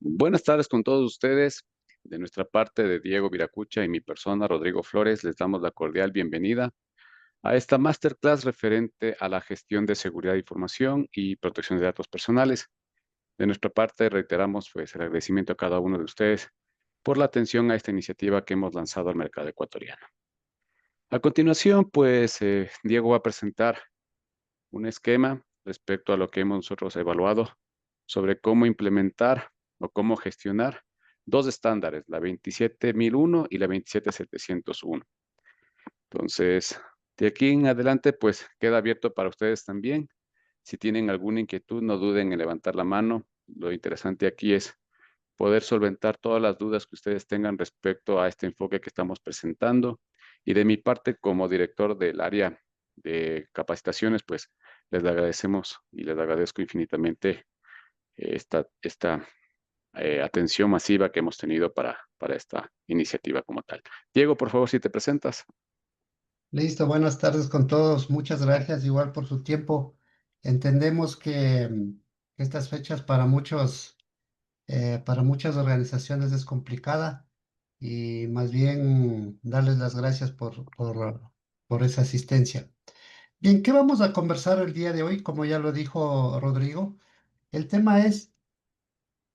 Buenas tardes con todos ustedes. De nuestra parte de Diego Viracucha y mi persona, Rodrigo Flores, les damos la cordial bienvenida a esta masterclass referente a la gestión de seguridad de información y protección de datos personales. De nuestra parte, reiteramos pues, el agradecimiento a cada uno de ustedes por la atención a esta iniciativa que hemos lanzado al mercado ecuatoriano. A continuación, Diego va a presentar un esquema respecto a lo que hemos nosotros evaluado sobre cómo implementar o cómo gestionar dos estándares, la 27001 y la 27701. Entonces, de aquí en adelante, pues queda abierto para ustedes también. Si tienen alguna inquietud, no duden en levantar la mano. Lo interesante aquí es poder solventar todas las dudas que ustedes tengan respecto a este enfoque que estamos presentando. Y de mi parte, como director del área de capacitaciones, pues les agradecemos y les agradezco infinitamente esta atención masiva que hemos tenido para esta iniciativa como tal. Diego, por favor, si te presentas. Listo, buenas tardes con todos. Muchas gracias igual por su tiempo. Entendemos que estas fechas para muchas organizaciones es complicada y más bien darles las gracias por esa asistencia. Bien, ¿qué vamos a conversar el día de hoy? Como ya lo dijo Rodrigo, el tema es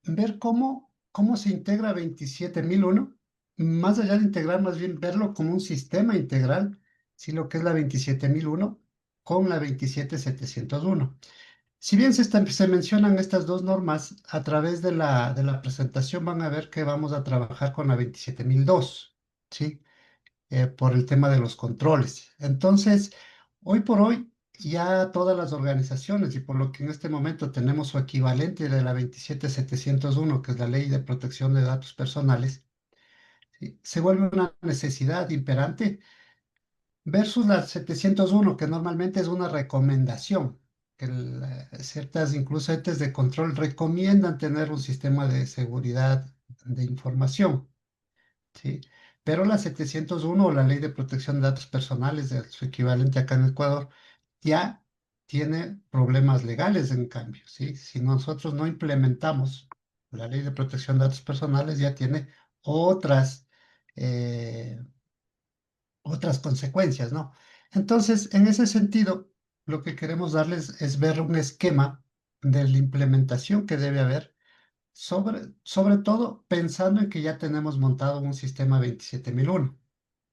ver cómo se integra 27001, más allá de integrar, más bien verlo como un sistema integral, sí, lo que es la 27001 con la 27701. Si bien se mencionan estas dos normas, a través de la presentación van a ver que vamos a trabajar con la 27002, ¿sí? Por el tema de los controles. Entonces, hoy por hoy, ya todas las organizaciones, y por lo que en este momento tenemos su equivalente de la 27701, que es la Ley de Protección de Datos Personales, ¿sí? Se vuelve una necesidad imperante versus la 701, que normalmente es una recomendación, que ciertas, incluso entes de control recomiendan tener un sistema de seguridad de información. ¿Sí? Pero la 701 o la Ley de Protección de Datos Personales, de su equivalente acá en Ecuador, ya tiene problemas legales en cambio, ¿sí? Si nosotros no implementamos la Ley de Protección de Datos Personales, ya tiene otras, eh, otras consecuencias, ¿no? Entonces, en ese sentido, lo que queremos darles es ver un esquema de la implementación que debe haber sobre todo pensando en que ya tenemos montado un sistema 27001.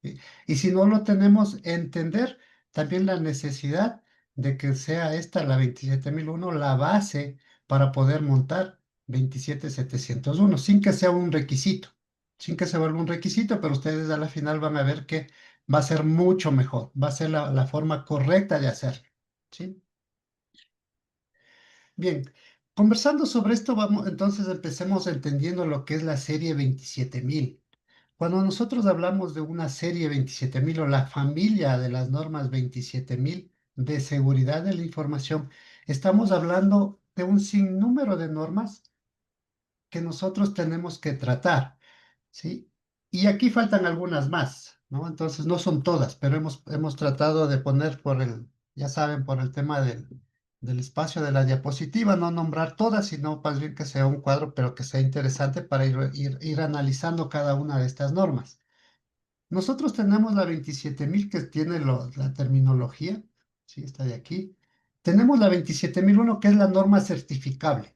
¿Sí? Y si no lo tenemos, entender también la necesidad de que sea esta, la 27001 la base para poder montar 27701 sin que sea un requisito, sin que se vuelva un requisito, pero ustedes a la final van a ver que va a ser mucho mejor, va a ser la forma correcta de hacerlo. ¿Sí? Bien, conversando sobre esto, vamos, entonces empecemos entendiendo lo que es la serie 27000. Cuando nosotros hablamos de una serie 27000 o la familia de las normas 27000 de seguridad de la información, estamos hablando de un sinnúmero de normas que nosotros tenemos que tratar, ¿sí? Y aquí faltan algunas más, ¿no? Entonces no son todas, pero hemos tratado de poner ya saben, por el tema del espacio de la diapositiva, no nombrar todas, sino más bien que sea un cuadro, pero que sea interesante para ir analizando cada una de estas normas. Nosotros tenemos la 27000 que tiene la terminología, ¿sí? Está de aquí. Tenemos la 27001 que es la norma certificable.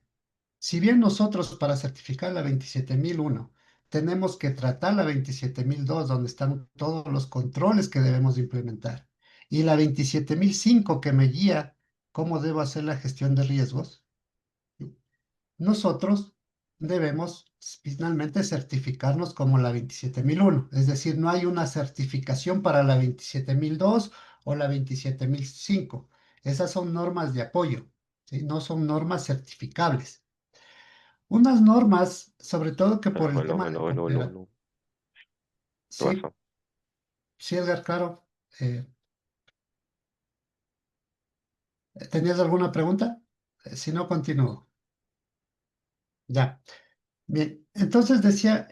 Si bien nosotros para certificar la 27001 tenemos que tratar la 27002 donde están todos los controles que debemos implementar, y la 27005 que me guía cómo debo hacer la gestión de riesgos, ¿sí? Nosotros debemos finalmente certificarnos como la 27001. Es decir, no hay una certificación para la 27002 o la 27005. Esas son normas de apoyo, ¿sí? No son normas certificables. Unas normas, sobre todo que por el Hello, tema de hello, hello, hello, hello. ¿Qué Sí, pasó? sí, Edgar, claro. ¿Tenías alguna pregunta? Si no, continúo. Ya. Bien, entonces decía,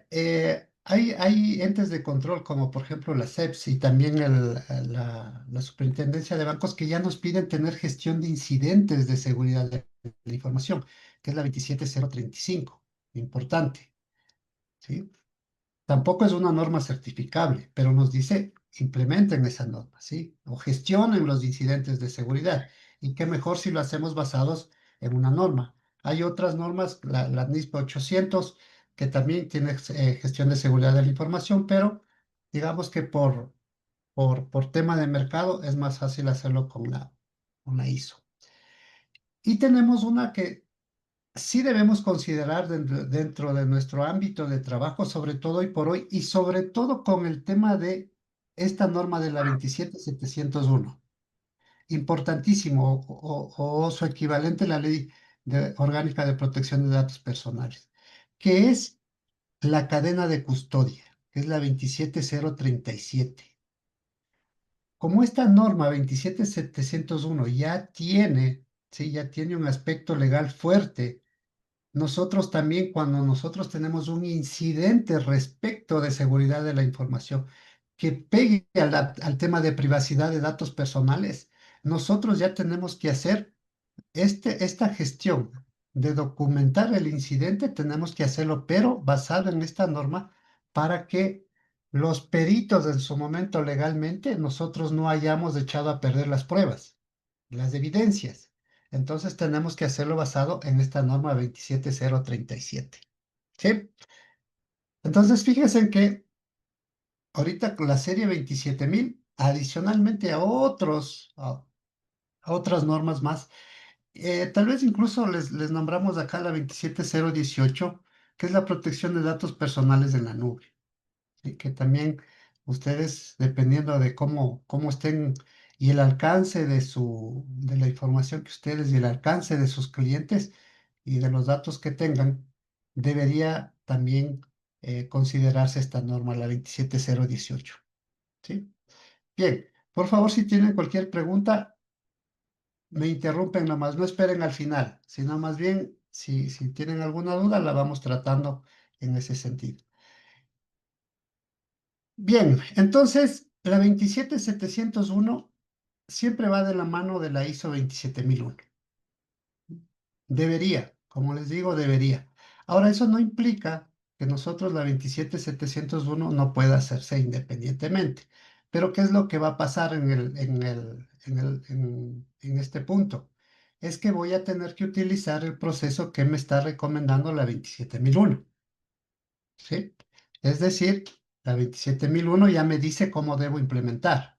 hay entes de control como por ejemplo la CEPS y también la Superintendencia de Bancos que ya nos piden tener gestión de incidentes de seguridad de la información, que es la 27035. importante, ¿sí? Tampoco es una norma certificable, pero nos dice implementen esa norma, ¿sí? O gestionen los incidentes de seguridad. Y qué mejor si lo hacemos basados en una norma. Hay otras normas, la NISP 800, que también tiene gestión de seguridad de la información, pero digamos que por tema de mercado es más fácil hacerlo con la ISO. Y tenemos una que sí debemos considerar dentro de nuestro ámbito de trabajo, sobre todo hoy por hoy, y sobre todo con el tema de esta norma de la 27701. Importantísimo, o su equivalente, la Ley Orgánica de Protección de Datos Personales, que es la cadena de custodia, que es la 27037. Como esta norma 27701 ya tiene, sí, ya tiene un aspecto legal fuerte. Nosotros también, cuando nosotros tenemos un incidente respecto de seguridad de la información que pegue al tema de privacidad de datos personales, nosotros ya tenemos que hacer esta gestión de documentar el incidente, tenemos que hacerlo, pero basado en esta norma para que los peritos en su momento legalmente nosotros no hayamos echado a perder las pruebas, las evidencias. Entonces tenemos que hacerlo basado en esta norma 27037. ¿Sí? Entonces fíjense en que ahorita con la serie 27000, adicionalmente a otras normas más, tal vez incluso les nombramos acá la 27018, que es la protección de datos personales en la nube. ¿Sí? Que también ustedes, dependiendo de cómo estén y el alcance de la información que ustedes y el alcance de sus clientes y de los datos que tengan, debería también considerarse esta norma, la 27018. ¿Sí? Bien, por favor, si tienen cualquier pregunta, me interrumpen nomás, no esperen al final, sino más bien, si tienen alguna duda, la vamos tratando en ese sentido. Bien, entonces la 27701 siempre va de la mano de la ISO 27001. Debería, como les digo, debería. Ahora, eso no implica que nosotros la 27701 no pueda hacerse independientemente. Pero ¿qué es lo que va a pasar en este punto? Es que voy a tener que utilizar el proceso que me está recomendando la 27001. ¿Sí? Es decir, la 27001 ya me dice cómo debo implementar.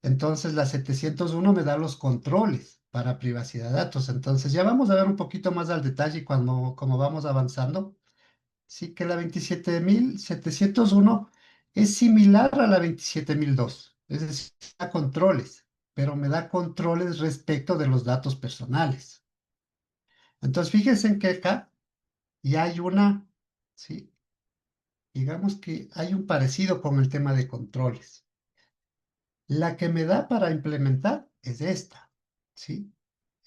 Entonces, la 701 me da los controles para privacidad de datos. Entonces, ya vamos a ver un poquito más al detalle cuando como vamos avanzando. Sí que la 27701 es similar a la 27002. Es decir, da controles, pero me da controles respecto de los datos personales. Entonces, fíjense en que acá ya hay sí, digamos que hay un parecido con el tema de controles. La que me da para implementar es esta, ¿sí?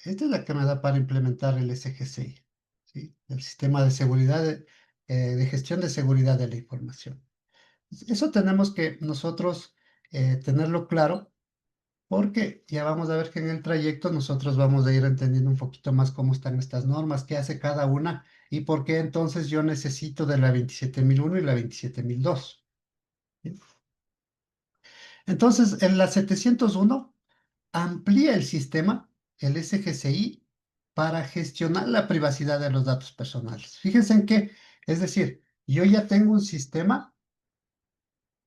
Esta es la que me da para implementar el SGCI, ¿sí? El sistema de seguridad, de gestión de seguridad de la información. Eso tenemos que nosotros tenerlo claro, porque ya vamos a ver que en el trayecto nosotros vamos a ir entendiendo un poquito más cómo están estas normas, qué hace cada una y por qué entonces yo necesito de la 27001 y la 27002. ¿Sí? Entonces, en la 701 amplía el sistema, el SGCI, para gestionar la privacidad de los datos personales. Fíjense en que, es decir, yo ya tengo un sistema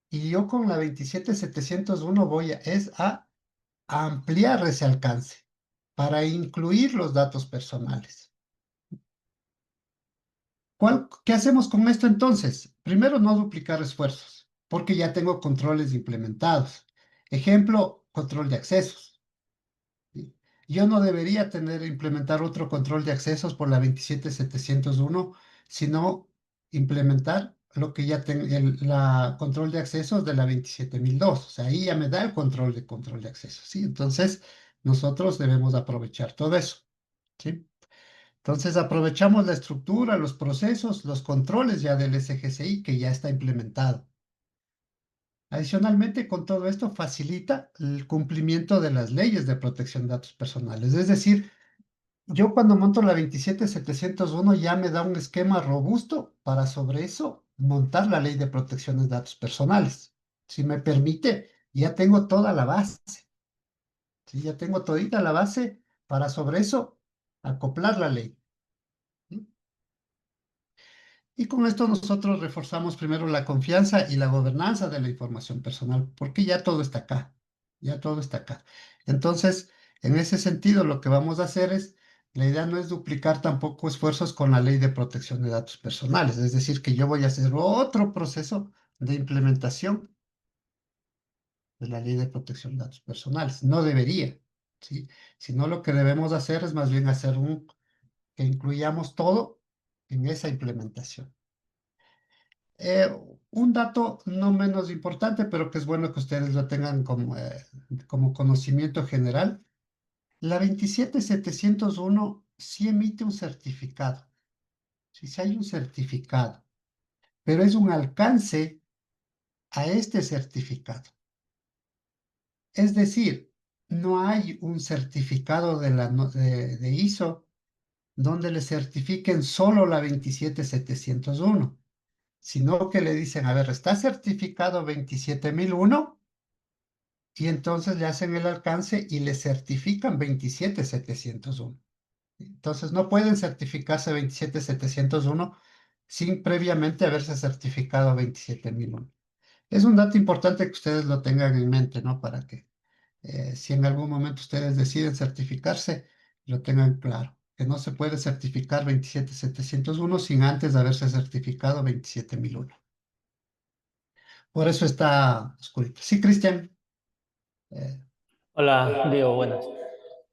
y yo con la 27701 es a ampliar ese alcance para incluir los datos personales. ¿Qué hacemos con esto entonces? Primero, no duplicar esfuerzos, porque ya tengo controles implementados. Ejemplo, control de accesos. ¿Sí? Yo no debería implementar otro control de accesos por la 27701, sino implementar lo que ya tengo, la control de accesos de la 27002. O sea, ahí ya me da el control de accesos, ¿sí? Entonces, nosotros debemos aprovechar todo eso, ¿sí? Entonces, aprovechamos la estructura, los procesos, los controles ya del SGCI que ya está implementado. Adicionalmente, con todo esto facilita el cumplimiento de las leyes de protección de datos personales. Es decir, yo cuando monto la 27701 ya me da un esquema robusto para sobre eso montar la ley de protección de datos personales. Si me permite, ya tengo toda la base, ¿sí? Ya tengo todita la base para sobre eso acoplar la ley. ¿Sí? Y con esto nosotros reforzamos primero la confianza y la gobernanza de la información personal, porque ya todo está acá, ya todo está acá. Entonces, en ese sentido, lo que vamos a hacer es, la idea no es duplicar tampoco esfuerzos con la ley de protección de datos personales, es decir, que yo voy a hacer otro proceso de implementación de la ley de protección de datos personales. No debería, ¿sí? Sino lo que debemos hacer es más bien hacer que incluyamos todo en esa implementación. Eh, un dato no menos importante, pero que es bueno que ustedes lo tengan como conocimiento general. La 27701 sí emite un certificado. Sí hay un certificado, pero es un alcance a este certificado. Es decir, no hay un certificado de ISO donde le certifiquen solo la 27701, sino que le dicen, a ver, está certificado 27001 y entonces le hacen el alcance y le certifican 27701. Entonces no pueden certificarse 27701 sin previamente haberse certificado 27001. Es un dato importante que ustedes lo tengan en mente, ¿no? Para que si en algún momento ustedes deciden certificarse, lo tengan claro, que no se puede certificar 27701 sin antes de haberse certificado 27001. Por eso está oscurito. Sí, Cristian. Eh, Hola, Diego, buenas.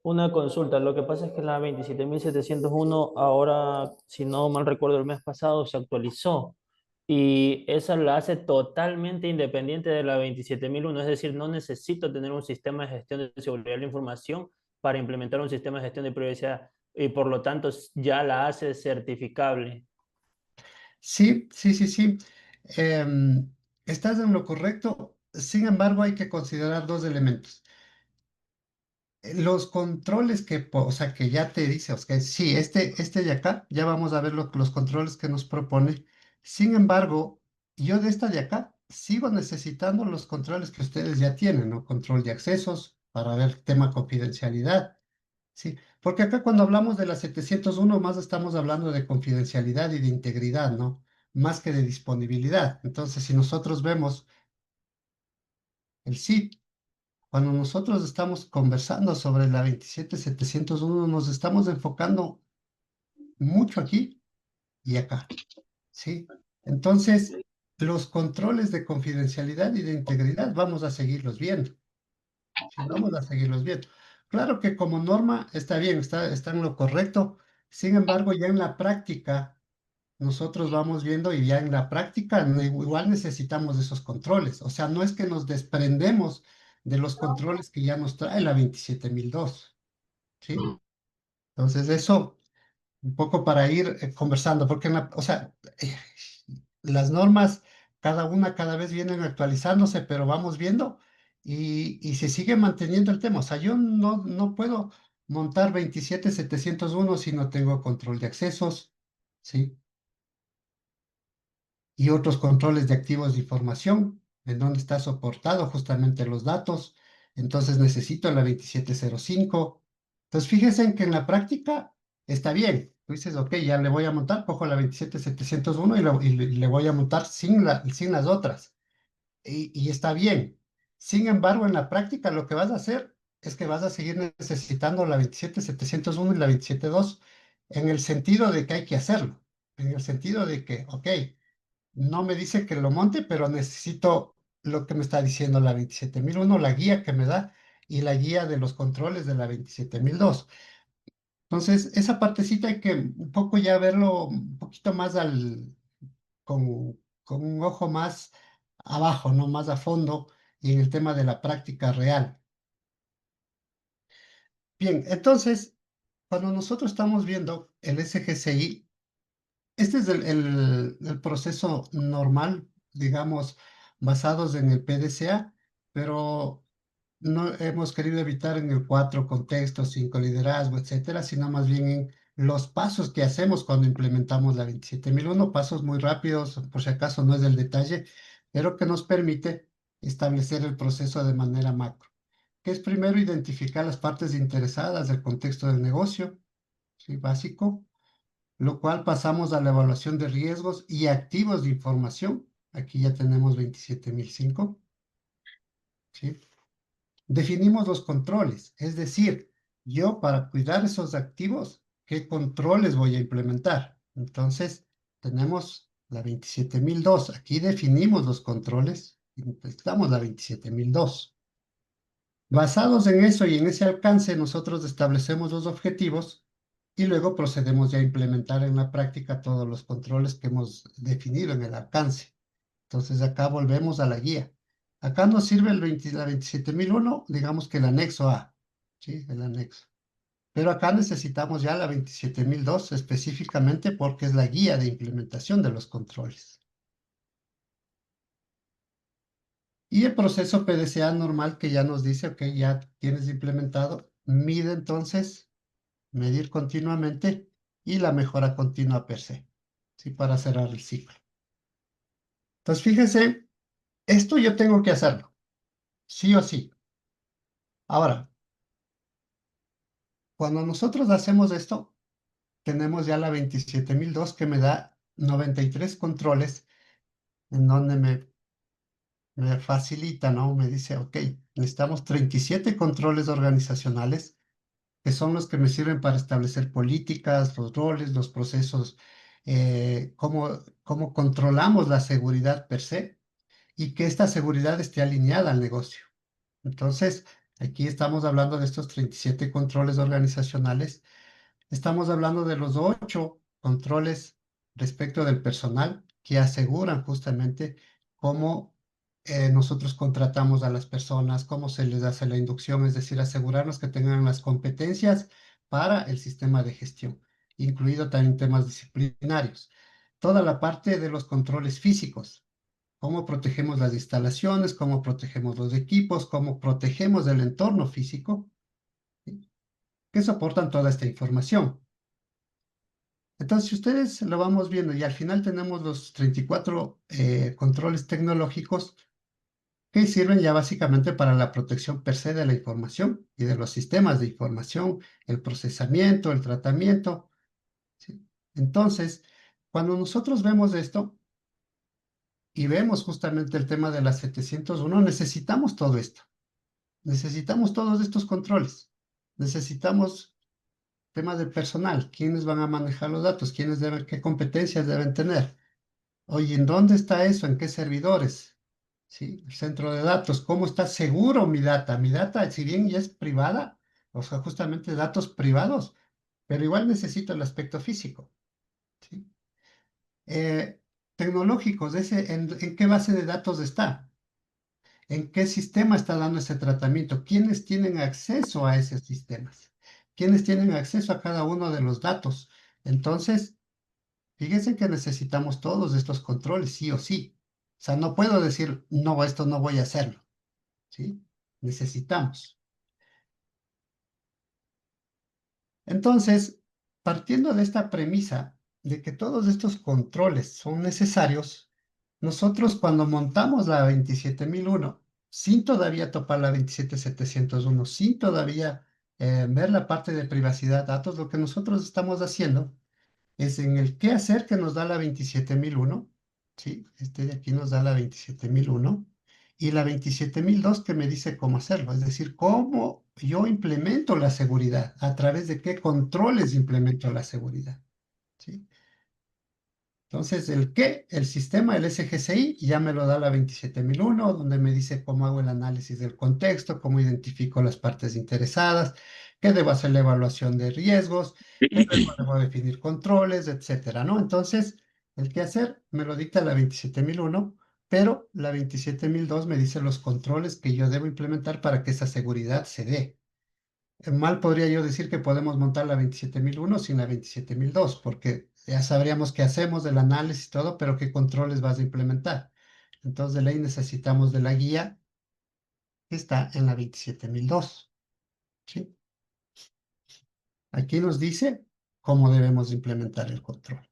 Una consulta, lo que pasa es que la 27.701 ahora, si no mal recuerdo, el mes pasado se actualizó y esa la hace totalmente independiente de la 27.001, es decir, no necesito tener un sistema de gestión de seguridad de la información para implementar un sistema de gestión de privacidad y por lo tanto ya la hace certificable. Sí, sí, sí, sí. Em, estás en lo correcto. Sin embargo, hay que considerar dos elementos. Los controles o sea, que ya te dice, o sea, sí, este de acá, ya vamos a ver los controles que nos propone. Sin embargo, yo de esta de acá sigo necesitando los controles que ustedes ya tienen, ¿no? Control de accesos para ver tema confidencialidad. Sí, porque acá cuando hablamos de la 701 más estamos hablando de confidencialidad y de integridad, ¿no? Más que de disponibilidad. Entonces, si nosotros vemos el SIP, cuando nosotros estamos conversando sobre la 27701 nos estamos enfocando mucho aquí y acá, ¿sí? Entonces, los controles de confidencialidad y de integridad vamos a seguirlos viendo. Sí, vamos a seguirlos viendo. Claro que como norma está bien, está en lo correcto. Sin embargo, ya en la práctica, nosotros vamos viendo y ya en la práctica igual necesitamos esos controles. O sea, no es que nos desprendemos de los controles que ya nos trae la 27002, ¿sí? Entonces, eso un poco para ir conversando, porque o sea, las normas, cada una cada vez vienen actualizándose, pero vamos viendo y se sigue manteniendo el tema. O sea, yo no puedo montar 27701 si no tengo control de accesos, ¿sí? Y otros controles de activos de información, en donde está soportado justamente los datos. Entonces necesito la 2705. Entonces fíjense en que en la práctica está bien. Tú dices, ok, ya le voy a montar, cojo la 27701 y le voy a montar sin las otras. Y está bien. Sin embargo, en la práctica lo que vas a hacer es que vas a seguir necesitando la 27701 y la 272 en el sentido de que hay que hacerlo. En el sentido de que, ok, no me dice que lo monte, pero necesito lo que me está diciendo la 27001, la guía que me da y la guía de los controles de la 27002. Entonces, esa partecita hay que un poco ya verlo un poquito más con un ojo más abajo, ¿no? Más a fondo y en el tema de la práctica real. Bien, entonces, cuando nosotros estamos viendo el SGCI, este es el proceso normal, digamos, basados en el PDCA, pero no hemos querido evitar en el 4 contexto, 5 liderazgo, etcétera, sino más bien en los pasos que hacemos cuando implementamos la 27001, pasos muy rápidos, por si acaso no es del detalle, pero que nos permite establecer el proceso de manera macro, que es primero identificar las partes interesadas del contexto del negocio, ¿sí? Básico, lo cual pasamos a la evaluación de riesgos y activos de información. Aquí ya tenemos 27005, ¿sí? Definimos los controles, es decir, yo para cuidar esos activos, ¿qué controles voy a implementar? Entonces, tenemos la 27002. Aquí definimos los controles y necesitamos la 27002. Basados en eso y en ese alcance, nosotros establecemos los objetivos y luego procedemos ya a implementar en la práctica todos los controles que hemos definido en el alcance. Entonces acá volvemos a la guía. Acá nos sirve la 27001, digamos que el anexo A, ¿sí? El anexo. Pero acá necesitamos ya la 27002 específicamente porque es la guía de implementación de los controles. Y el proceso PDCA normal que ya nos dice, ok, ya tienes implementado, mide entonces, medir continuamente y la mejora continua per se, ¿sí? Para cerrar el ciclo. Entonces, fíjense, esto yo tengo que hacerlo, sí o sí. Ahora, cuando nosotros hacemos esto, tenemos ya la 27002 que me da 93 controles en donde me facilita, ¿no? Me dice, ok, necesitamos 37 controles organizacionales que son los que me sirven para establecer políticas, los roles, los procesos, cómo controlamos la seguridad per se y que esta seguridad esté alineada al negocio. Entonces, aquí estamos hablando de estos 37 controles organizacionales. Estamos hablando de los 8 controles respecto del personal que aseguran justamente cómo nosotros contratamos a las personas, cómo se les hace la inducción, es decir, asegurarnos que tengan las competencias para el sistema de gestión, incluido también temas disciplinarios. Toda la parte de los controles físicos, cómo protegemos las instalaciones, cómo protegemos los equipos, cómo protegemos el entorno físico, ¿sí? Que soportan toda esta información. Entonces, si ustedes lo vamos viendo y al final tenemos los 34 controles tecnológicos que sirven ya básicamente para la protección per se de la información y de los sistemas de información, el procesamiento, el tratamiento, ¿sí? Entonces, cuando nosotros vemos esto y vemos justamente el tema de la 701, necesitamos todo esto. Necesitamos todos estos controles. Necesitamos temas de personal, quiénes van a manejar los datos, quiénes deben, qué competencias deben tener. Oye, ¿en dónde está eso? ¿En qué servidores? ¿Sí? El centro de datos, ¿cómo está seguro mi data? Mi data, si bien ya es privada, o sea, justamente datos privados, pero igual necesito el aspecto físico. ¿Sí? Tecnológicos, ¿en qué base de datos está? ¿En qué sistema está dando ese tratamiento? ¿Quiénes tienen acceso a esos sistemas? ¿Quiénes tienen acceso a cada uno de los datos? Entonces, fíjense que necesitamos todos estos controles, sí o sí. O sea, no puedo decir, no, esto no voy a hacerlo, ¿sí? Necesitamos. Entonces, partiendo de esta premisa de que todos estos controles son necesarios, nosotros cuando montamos la 27001, sin todavía topar la 27701, sin todavía ver la parte de privacidad de datos, lo que nosotros estamos haciendo es en el qué hacer que nos da la 27001, ¿sí? Este de aquí nos da la 27001 y la 27002 que me dice cómo hacerlo, es decir, cómo yo implemento la seguridad, a través de qué controles implemento la seguridad, ¿sí? Entonces, el qué, el sistema, el SGCI, ya me lo da la 27001, donde me dice cómo hago el análisis del contexto, cómo identifico las partes interesadas, qué debo hacer la evaluación de riesgos, qué debo definir controles, etcétera, ¿no? Entonces, el qué hacer me lo dicta la 27001, pero la 27002 me dice los controles que yo debo implementar para que esa seguridad se dé. Mal podría yo decir que podemos montar la 27001 sin la 27002, porque ya sabríamos qué hacemos del análisis y todo, pero qué controles vas a implementar. Entonces, de ley necesitamos de la guía que está en la 27002. ¿Sí? Aquí nos dice cómo debemos implementar el control.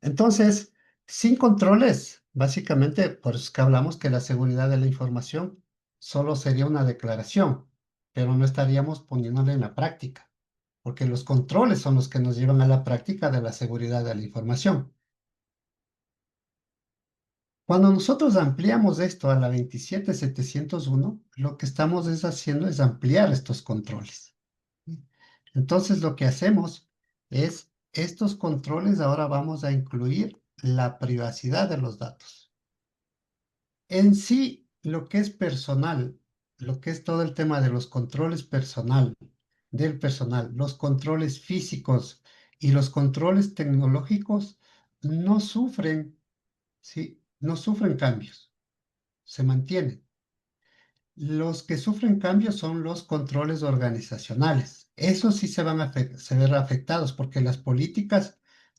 Entonces, sin controles, básicamente, por eso es que hablamos que la seguridad de la información solo sería una declaración, pero no estaríamos poniéndola en la práctica, porque los controles son los que nos llevan a la práctica de la seguridad de la información. Cuando nosotros ampliamos esto a la 27701, lo que estamos haciendo es ampliar estos controles. Entonces, lo que hacemos es, estos controles ahora vamos a incluir la privacidad de los datos. En sí, lo que es personal, lo que es todo el tema de los controles del personal, los controles físicos y los controles tecnológicos no sufren, ¿sí? No sufren cambios, se mantienen. Los que sufren cambios son los controles organizacionales. Esos sí se ven afectados porque las políticas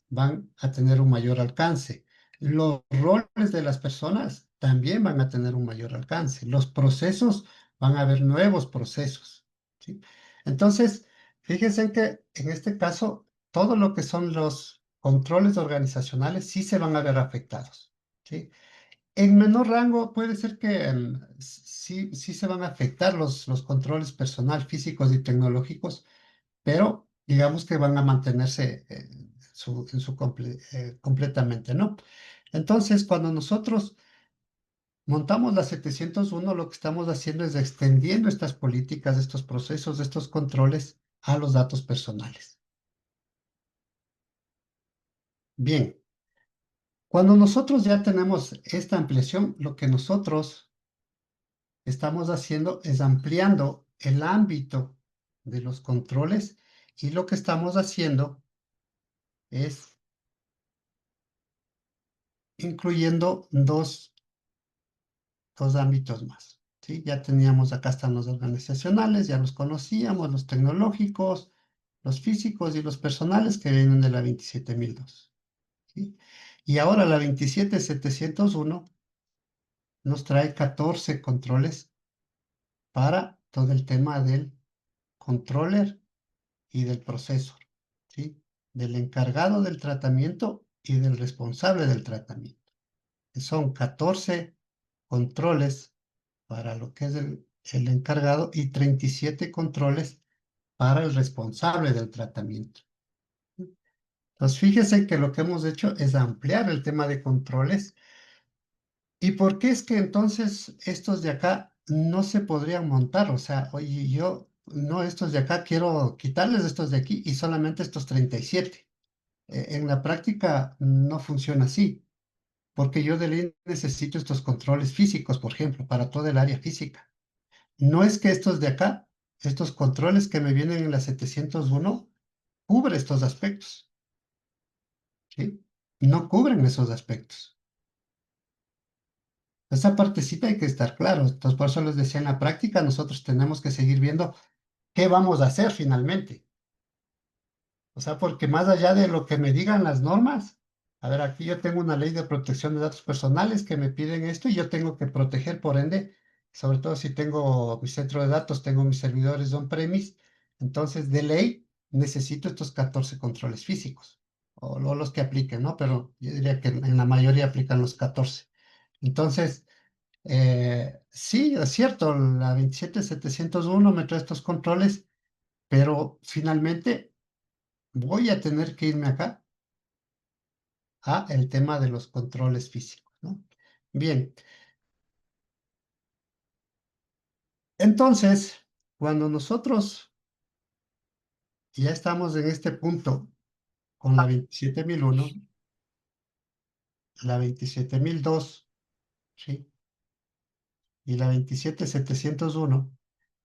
van a tener un mayor alcance. Los roles de las personas también van a tener un mayor alcance. Los procesos, van a haber nuevos procesos. ¿Sí? Entonces, fíjense que en este caso, todo lo que son los controles organizacionales sí se van a ver afectados. ¿Sí? En menor rango puede ser que sí se van a afectar los controles personal, físicos y tecnológicos, pero digamos que van a mantenerse completamente, ¿no? Entonces, cuando nosotros montamos la 701, lo que estamos haciendo es extendiendo estas políticas, estos procesos, estos controles a los datos personales. Bien, cuando nosotros ya tenemos esta ampliación, lo que nosotros estamos haciendo es ampliando el ámbito de los controles y lo que estamos haciendo es incluyendo dos ámbitos más. ¿Sí? Ya teníamos, acá están los organizacionales, ya los conocíamos, los tecnológicos, los físicos y los personales que vienen de la 27002. ¿Sí? Y ahora la 27701 nos trae 14 controles para todo el tema del controller y del procesor, ¿sí? Del encargado del tratamiento y del responsable del tratamiento. Son 14 controles para lo que es el encargado y 37 controles para el responsable del tratamiento. Entonces, fíjese que lo que hemos hecho es ampliar el tema de controles. ¿Y por qué es que entonces estos de acá no se podrían montar? O sea, oye, yo, no, estos de acá quiero quitarles estos de aquí y solamente estos 37. En la práctica no funciona así, porque yo de ley necesito estos controles físicos, por ejemplo, para toda el área física. No es que estos de acá, estos controles que me vienen en la 701, cubren estos aspectos, ¿sí? No cubren esos aspectos. Esa partecita hay que estar claro. Entonces, por eso les decía, en la práctica nosotros tenemos que seguir viendo qué vamos a hacer finalmente. O sea, porque más allá de lo que me digan las normas, a ver, aquí yo tengo una ley de protección de datos personales que me piden esto y yo tengo que proteger, por ende, sobre todo si tengo mi centro de datos, tengo mis servidores on-premise, entonces de ley necesito estos 14 controles físicos, o los que apliquen, ¿no? Pero yo diría que en la mayoría aplican los 14. Entonces, sí, es cierto, la 27701 me trae estos controles, pero finalmente voy a tener que irme acá a el tema de los controles físicos, ¿no? Bien, entonces, cuando nosotros ya estamos en este punto con la 27001, la 27002, ¿sí? Y la 27701,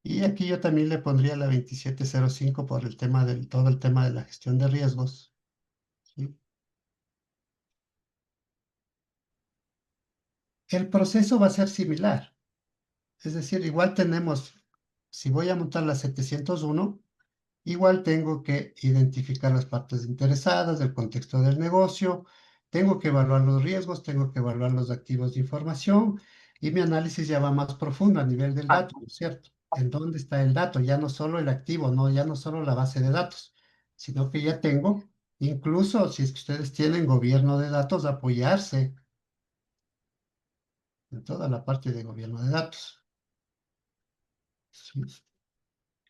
y aquí yo también le pondría la 2705 por el tema del, todo el tema de la gestión de riesgos, ¿sí? El proceso va a ser similar. Es decir, igual tenemos, si voy a montar la 701, igual tengo que identificar las partes interesadas, el contexto del negocio, tengo que evaluar los riesgos, tengo que evaluar los activos de información Y mi análisis ya va más profundo a nivel del dato, ¿no es cierto? ¿En dónde está el dato? Ya no solo el activo, no, ya no solo la base de datos, sino que ya tengo, incluso si es que ustedes tienen gobierno de datos, apoyarse en toda la parte de gobierno de datos. ¿Sí?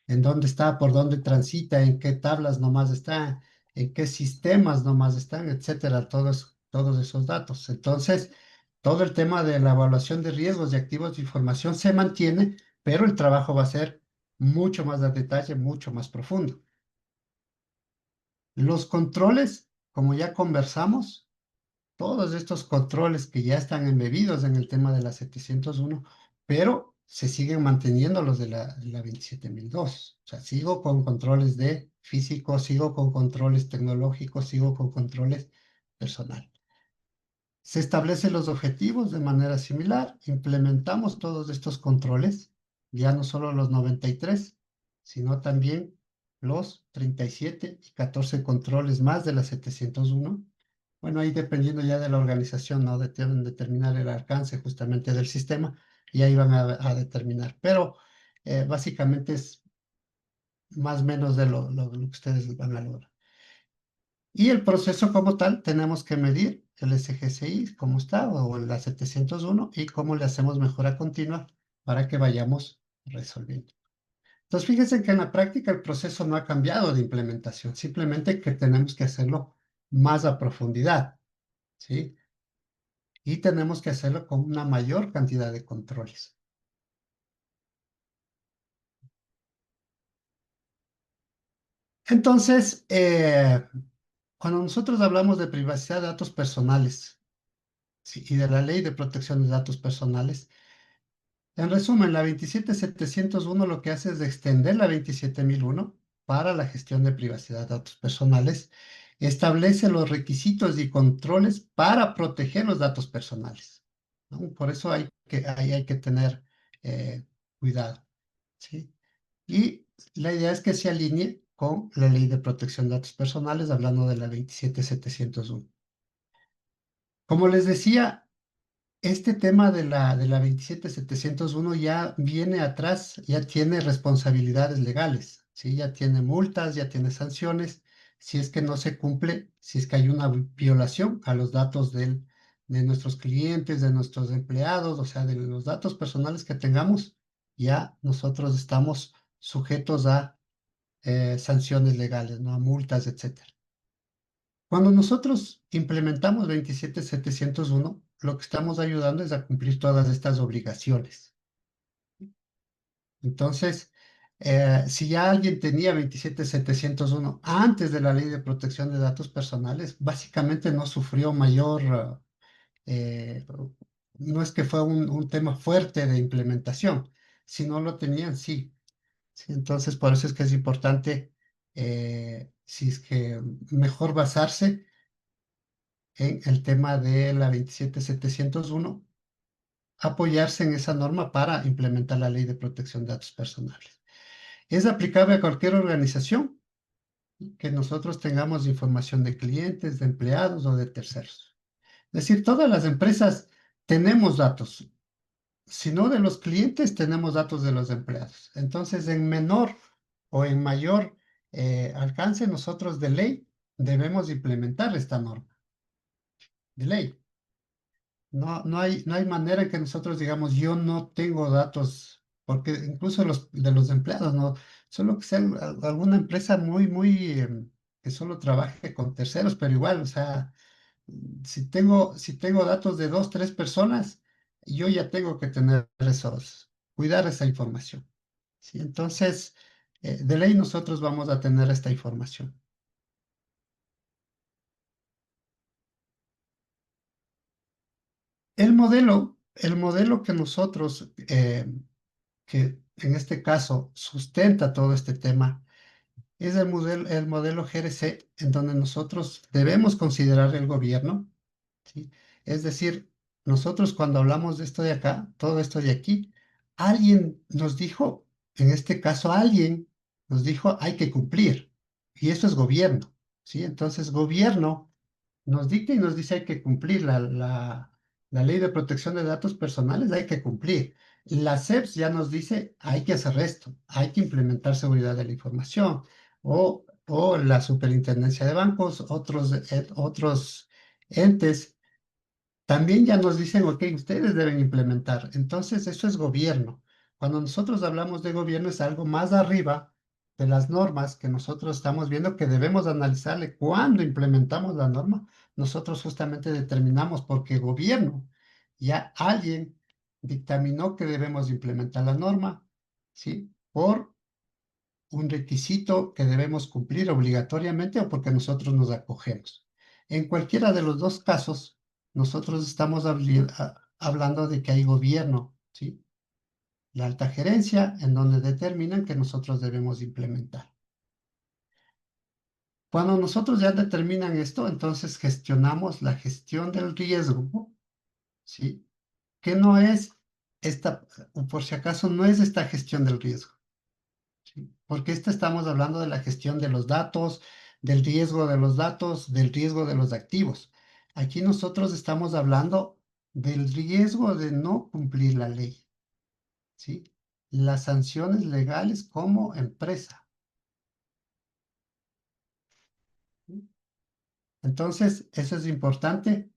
En dónde está, por dónde transita, en qué tablas nomás está, en qué sistemas nomás están, etcétera, todos esos datos. Entonces, todo el tema de la evaluación de riesgos de activos de información se mantiene, pero el trabajo va a ser mucho más de detalle, mucho más profundo. Los controles, como ya conversamos, todos estos controles que ya están embebidos en el tema de la 701, pero se siguen manteniendo los de la 27002. O sea, sigo con controles de físico, sigo con controles tecnológicos, sigo con controles personal. Se establecen los objetivos de manera similar, implementamos todos estos controles, ya no solo los 93, sino también los 37 y 14 controles más de la 701. Bueno, ahí dependiendo ya de la organización, ¿no? Deben determinar el alcance justamente del sistema y ahí van a determinar. Pero básicamente es más o menos de lo que ustedes van a lograr. Y el proceso como tal, tenemos que medir el SGCI, cómo está, o la 701, y cómo le hacemos mejora continua para que vayamos resolviendo. Entonces, fíjense que en la práctica el proceso no ha cambiado de implementación, simplemente que tenemos que hacerlo más a profundidad, ¿sí? Y tenemos que hacerlo con una mayor cantidad de controles. Entonces, cuando nosotros hablamos de privacidad de datos personales, ¿sí? Y de la ley de protección de datos personales, en resumen, la 27701 lo que hace es extender la 27001 para la gestión de privacidad de datos personales, establece los requisitos y controles para proteger los datos personales, ¿no? Por eso hay que tener cuidado, ¿sí? Y la idea es que se alinee con la ley de protección de datos personales, hablando de la 27701. Como les decía, este tema de la 27701 ya viene atrás, ya tiene responsabilidades legales, ¿sí? Ya tiene multas, ya tiene sanciones, si es que no se cumple, si es que hay una violación a los datos de nuestros clientes, de nuestros empleados, o sea, de los datos personales que tengamos, ya nosotros estamos sujetos a sanciones legales, ¿no? A multas, etcétera. Cuando nosotros implementamos 27701, lo que estamos ayudando es a cumplir todas estas obligaciones. Entonces, si ya alguien tenía 27701 antes de la Ley de Protección de Datos Personales, básicamente no sufrió mayor, no es que fue un tema fuerte de implementación. Si no lo tenían, sí. Sí, entonces, por eso es que es importante, si es que mejor basarse en el tema de la 27701, apoyarse en esa norma para implementar la ley de protección de datos personales. Es aplicable a cualquier organización que nosotros tengamos información de clientes, de empleados o de terceros. Es decir, todas las empresas tenemos datos. Si no de los clientes, tenemos datos de los empleados. Entonces, en menor o en mayor alcance, nosotros de ley debemos implementar esta norma de ley. No hay manera en que nosotros digamos, yo no tengo datos, porque incluso de los empleados, no, solo que sea alguna empresa que solo trabaje con terceros, pero igual, o sea, si tengo datos de dos, tres personas, yo ya tengo que tener cuidar esa información, ¿sí? Entonces, de ley nosotros vamos a tener esta información. El modelo que nosotros que en este caso sustenta todo este tema, es el modelo GRC, en donde nosotros debemos considerar el gobierno, ¿sí? Es decir, nosotros cuando hablamos de esto de acá, todo esto de aquí, alguien nos dijo, en este caso alguien nos dijo, hay que cumplir, y eso es gobierno, ¿sí? Entonces, gobierno nos dicta y nos dice hay que cumplir La ley de protección de datos personales hay que cumplir. La CEPS ya nos dice, hay que hacer esto, hay que implementar seguridad de la información. O la superintendencia de bancos, otros entes también ya nos dicen, ok, ustedes deben implementar. Entonces, eso es gobierno. Cuando nosotros hablamos de gobierno es algo más arriba de las normas que nosotros estamos viendo que debemos analizarle. Cuando implementamos la norma, nosotros justamente determinamos porque gobierno, ya alguien dictaminó que debemos implementar la norma, ¿sí? Por un requisito que debemos cumplir obligatoriamente o porque nosotros nos acogemos. En cualquiera de los dos casos, nosotros estamos hablando de que hay gobierno, ¿sí? La alta gerencia, en donde determinan que nosotros debemos implementar. Cuando nosotros ya determinan esto, entonces gestionamos la gestión del riesgo, ¿sí? Que no es esta, por si acaso, no es esta gestión del riesgo. ¿Sí? Porque estamos hablando de la gestión de los datos, del riesgo de los datos, del riesgo de los activos. Aquí nosotros estamos hablando del riesgo de no cumplir la ley, ¿sí? Las sanciones legales como empresa. ¿Sí? Entonces, eso es importante,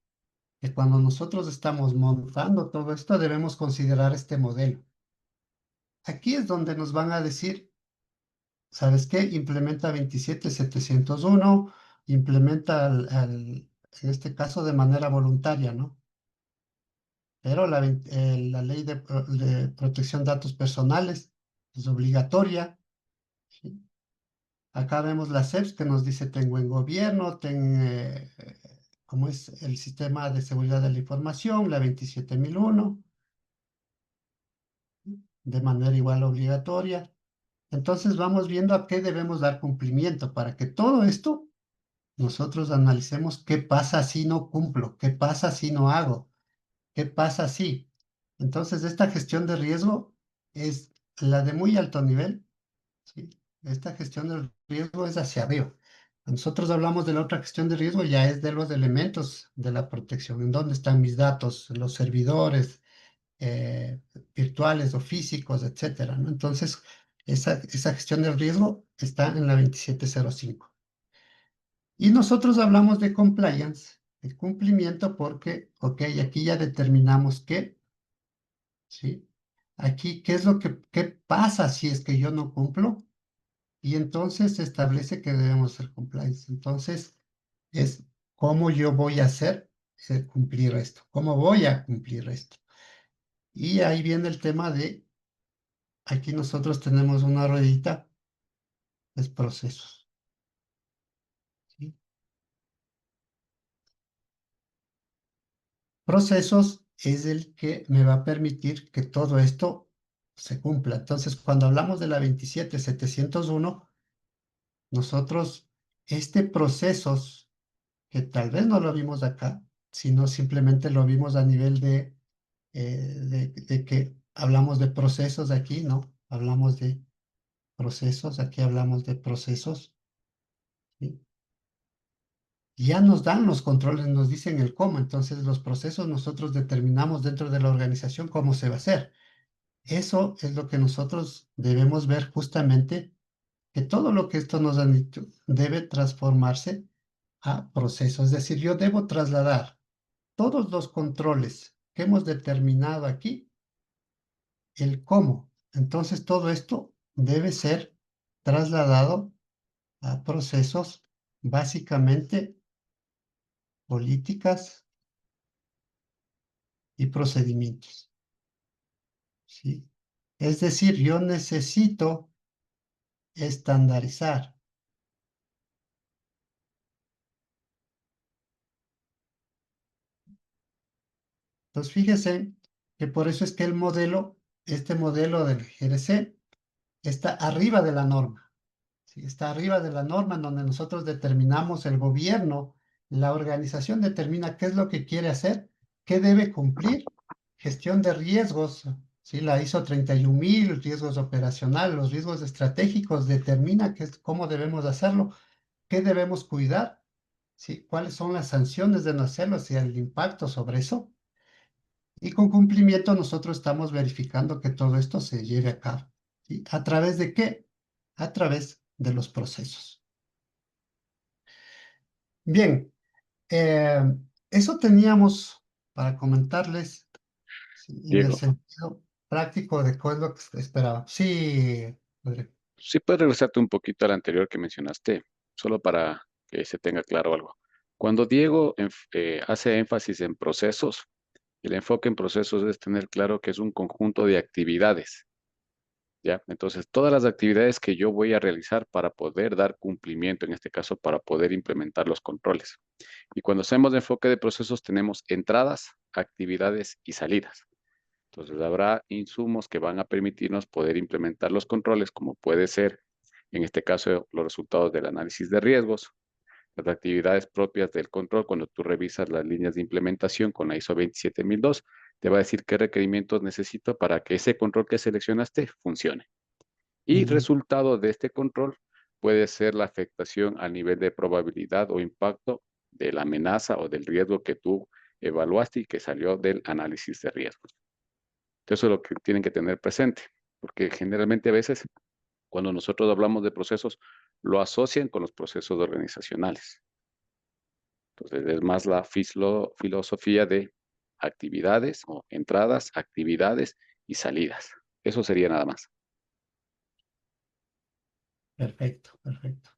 que cuando nosotros estamos montando todo esto, debemos considerar este modelo. Aquí es donde nos van a decir, ¿sabes qué? Implementa 27701, implementa en este caso de manera voluntaria, ¿no? Pero la ley de protección de datos personales es obligatoria, ¿sí? Acá vemos la CEPS que nos dice tengo en gobierno, ¿cómo es el sistema de seguridad de la información? La 27001, de manera igual obligatoria. Entonces vamos viendo a qué debemos dar cumplimiento para que todo esto nosotros analicemos qué pasa si no cumplo, qué pasa si no hago, qué pasa si. Entonces, esta gestión de riesgo es la de muy alto nivel, ¿sí? Esta gestión del riesgo es hacia arriba. Nosotros hablamos de la otra gestión de riesgo, ya es de los elementos de la protección, en dónde están mis datos, los servidores virtuales o físicos, etcétera, ¿no? Entonces, esa gestión del riesgo está en la 2705. Y nosotros hablamos de compliance, de cumplimiento, porque, ok, aquí ya determinamos qué, ¿sí? Aquí, ¿qué es qué pasa si es que yo no cumplo? Y entonces se establece que debemos hacer compliance. Entonces, es cómo yo voy a hacer cumplir esto, cómo voy a cumplir esto. Y ahí viene el tema de, aquí nosotros tenemos una ruedita, es procesos, ¿sí? Procesos es el que me va a permitir que todo esto se cumpla. Entonces, cuando hablamos de la 27701, nosotros, este procesos, que tal vez no lo vimos acá, sino simplemente lo vimos a nivel de que hablamos de procesos aquí, ¿no? Hablamos de procesos, aquí hablamos de procesos, ¿sí? Ya nos dan los controles, nos dicen el cómo, entonces los procesos nosotros determinamos dentro de la organización cómo se va a hacer. Eso es lo que nosotros debemos ver justamente, que todo lo que esto nos han dicho debe transformarse a procesos. Es decir, yo debo trasladar todos los controles que hemos determinado aquí, el cómo. Entonces, todo esto debe ser trasladado a procesos, básicamente políticas y procedimientos, ¿sí? Es decir, yo necesito estandarizar. Entonces, fíjese que por eso es que este modelo del GRC está arriba de la norma, ¿sí? Está arriba de la norma en donde nosotros determinamos el gobierno, la organización determina qué es lo que quiere hacer, qué debe cumplir, gestión de riesgos, ¿sí? La ISO 31000, riesgos operacionales, los riesgos estratégicos, determina cómo debemos hacerlo, qué debemos cuidar, ¿sí? Cuáles son las sanciones de no hacerlo, si el impacto sobre eso. Y con cumplimiento nosotros estamos verificando que todo esto se lleve a cabo. ¿Sí? ¿A través de qué? A través de los procesos. Bien, eh, eso teníamos para comentarles, ¿sí? En el Diego, sentido práctico de qué es lo que esperaba. Sí, Rodrigo. sí puedes regresarte un poquito al anterior que mencionaste, solo para que se tenga claro algo. Cuando Diego hace énfasis en procesos, el enfoque en procesos es tener claro que es un conjunto de actividades, ¿ya? Entonces, todas las actividades que yo voy a realizar para poder dar cumplimiento, en este caso, para poder implementar los controles. Y cuando hacemos enfoque de procesos, tenemos entradas, actividades y salidas. Entonces, habrá insumos que van a permitirnos poder implementar los controles, como puede ser, en este caso, los resultados del análisis de riesgos, las actividades propias del control. Cuando tú revisas las líneas de implementación con la ISO 27002, te va a decir qué requerimientos necesito para que ese control que seleccionaste funcione. Y Ujú. resultado de este control puede ser la afectación a nivel de probabilidad o impacto de la amenaza o del riesgo que tú evaluaste y que salió del análisis de riesgos. Eso es lo que tienen que tener presente, porque generalmente a veces cuando nosotros hablamos de procesos, lo asocian con los procesos organizacionales. Entonces es más la filosofía de actividades o entradas, actividades y salidas. Eso sería nada más. Perfecto, perfecto.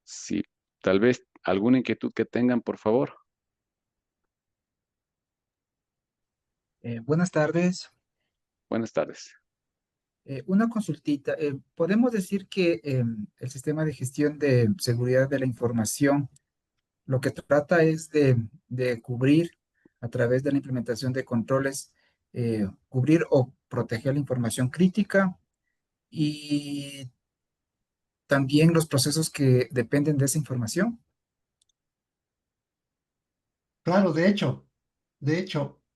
Si tal vez alguna inquietud que tengan, por favor. Buenas tardes. Buenas tardes. Una consultita. ¿Podemos decir que el sistema de gestión de seguridad de la información lo que trata es de cubrir a través de la implementación de controles, cubrir o proteger la información crítica y también los procesos que dependen de esa información? Claro, de hecho,